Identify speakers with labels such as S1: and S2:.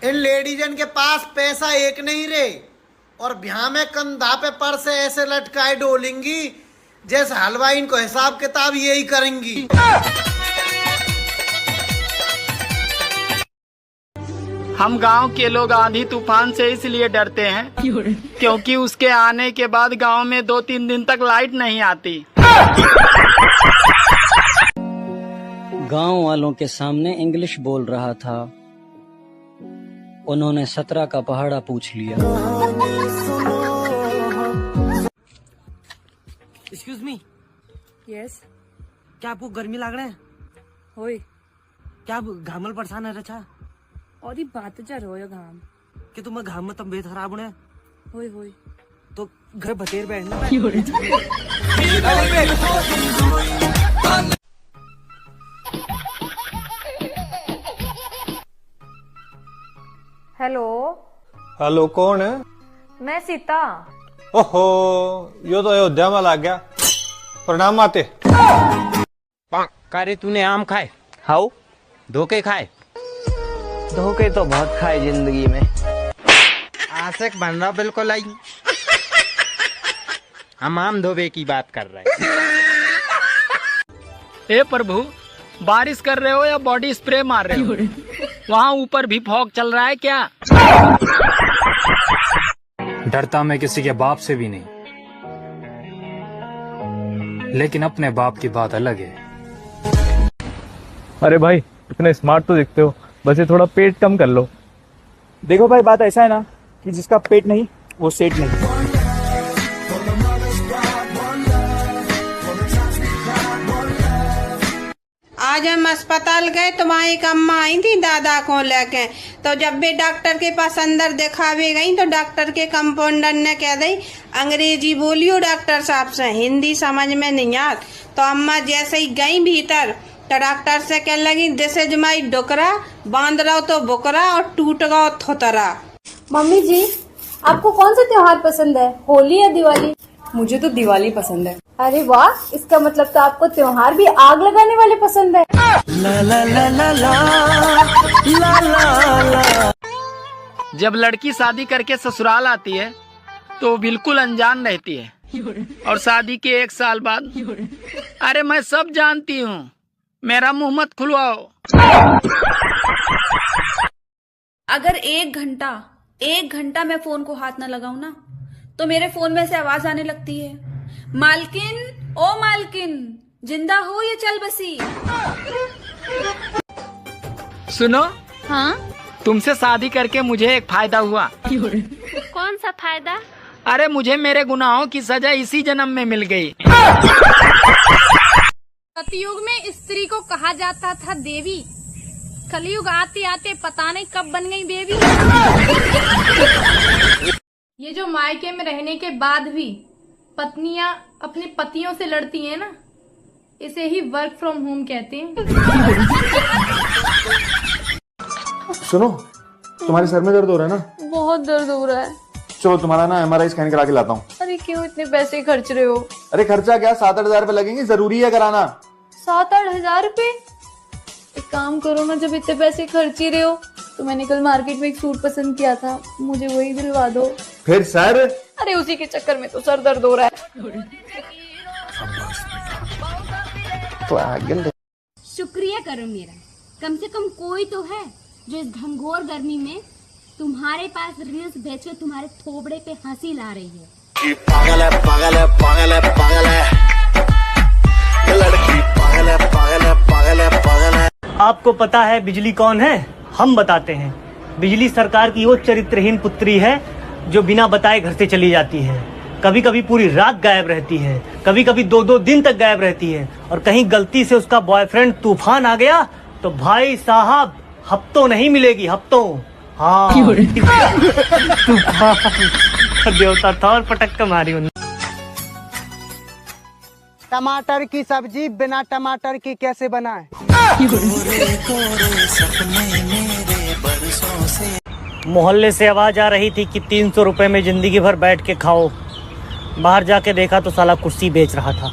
S1: इन लेडीजन के पास पैसा एक नहीं रे, और ब्याह में कंधा पे पर्स ऐसे लटकाए डोलेंगी जैसे हलवाई इनको हिसाब किताब यही करेंगी।
S2: हम गांव के लोग आंधी तूफान से इसलिए डरते हैं क्योंकि उसके आने के बाद गांव में 2-3 दिन तक लाइट नहीं आती।
S3: गांव वालों के सामने इंग्लिश बोल रहा था, उन्होंने 17 का पहाड़ा पूछ लिया।
S4: Excuse me.
S5: यस।
S4: क्या आपको गर्मी लग रहा है?
S5: होय।
S4: क्या आप घामल परेशान है रचा?
S5: और बात जा रहो घाम
S4: कि तुम घाम में तबियत खराब होने
S5: होय होय
S4: तो घर बतेर बैठना।
S5: हेलो।
S6: हेलो, कौन है?
S5: मैं सीता।
S6: ओहो, यो तो अयोध्या में लग गया। प्रणाम आते।
S7: कारे तूने आम खाए? हाउ धोखे खाए?
S3: धोखे तो बहुत खाए जिंदगी में।
S7: आशिक बन रहा बिल्कुल आई। हम आम धोबे की बात कर रहे हैं।
S2: हे प्रभु, बारिश कर रहे हो या बॉडी स्प्रे मार रहे हो? वहाँ ऊपर भी फॉग चल रहा है क्या?
S8: डरता मैं किसी के बाप से भी नहीं, लेकिन अपने बाप की बात अलग है।
S9: अरे भाई, इतने स्मार्ट तो दिखते हो, बस ये थोड़ा पेट कम कर लो।
S10: देखो भाई, बात ऐसा है ना कि जिसका पेट नहीं वो सेठ नहीं।
S11: आज हम अस्पताल गए तो वहाँ एक अम्मा आई थी दादा को लेके, तो जब भी डॉक्टर के पास अंदर दिखावे गई तो डॉक्टर के कंपाउंडर ने कह दी अंग्रेजी बोलियो डॉक्टर साहब से, हिंदी समझ में नहीं आत। तो अम्मा जैसे ही गई भीतर तो डॉक्टर से कह लगी दिस इज माई डोकरा, बांध रहो तो बुकरा और टूट गो थोतरा।
S5: मम्मी जी, आपको कौन सा त्योहार पसंद है, होली या दिवाली? मुझे तो दिवाली पसंद है। अरे वाह, इसका मतलब तो आपको त्योहार भी आग लगाने वाले पसंद है।
S4: ला ला ला ला ला ला ला ला।
S2: जब लड़की शादी करके ससुराल आती है तो बिल्कुल अनजान रहती है, और शादी के 1 साल बाद अरे मैं सब जानती हूँ, मेरा मुंह मत खुलवाओ।
S5: अगर 1 घंटा मैं फोन को हाथ न लगाऊं ना तो मेरे फोन में से आवाज आने लगती है, मालकिन, ओ मालकिन, जिंदा हो या चल बसी।
S2: सुनो।
S5: हाँ?
S2: तुमसे शादी करके मुझे एक फायदा हुआ।
S5: कौन सा फायदा?
S2: अरे मुझे मेरे गुनाहों की सजा इसी जन्म में मिल गई।
S5: सतयुग में स्त्री को कहा जाता था देवी, कलयुग आते आते पता नहीं कब बन गई देवी। ये जो मायके में रहने के बाद भी पत्नियां अपने पतियों से लड़ती हैं ना, इसे ही वर्क फ्रॉम होम कहते हैं।
S10: सुनो, तुम्हारे सर में दर्द हो रहा है ना?
S5: बहुत दर्द हो रहा है।
S10: चलो तुम्हारा ना MRI स्कैन करा के लाता हूँ।
S5: अरे क्यों इतने पैसे खर्च रहे हो?
S10: अरे खर्चा क्या, 7-8 हजार रुपए लगेंगे, जरूरी है कराना।
S5: 7-8 हजार रुपए? एक काम करो ना, जब इतने पैसे खर्च ही रहे हो तो मैंने कल मार्केट में एक सूट पसंद किया था, मुझे वही दिलवा दो।
S10: फिर सर?
S5: अरे उसी के चक्कर में तो सर दर्द हो रहा है।
S12: शुक्रिया करो मेरा, कम से कम कोई तो है जो इस घंघोर गर्मी में तुम्हारे पास रील्स बेचकर तुम्हारे थोबड़े पे हंसी ला रही है।
S1: पागल है, पागल है, पागल है, पागल है, ये लड़की पागल है, पागल है, पागल है, पागल है।
S4: आपको पता है बिजली कौन है? हम बताते हैं। बिजली सरकार की वो चरित्रहीन पुत्री है जो बिना बताए घर से चली जाती है, कभी कभी पूरी रात गायब रहती है, कभी कभी 2-2 दिन तक गायब रहती है, और कहीं गलती से उसका बॉयफ्रेंड तूफान आ गया तो भाई साहब हफ्तों नहीं मिलेगी, हफ्तों। हाँ तूफान देवता था और पटक कर मारी उन्हें।
S3: टमाटर की सब्जी बिना टमाटर की कैसे बनाएं?
S4: मोहल्ले से आवाज आ रही थी कि 300 रुपए में जिंदगी भर बैठ के खाओ। बाहर जाके देखा तो साला कुर्सी बेच रहा था।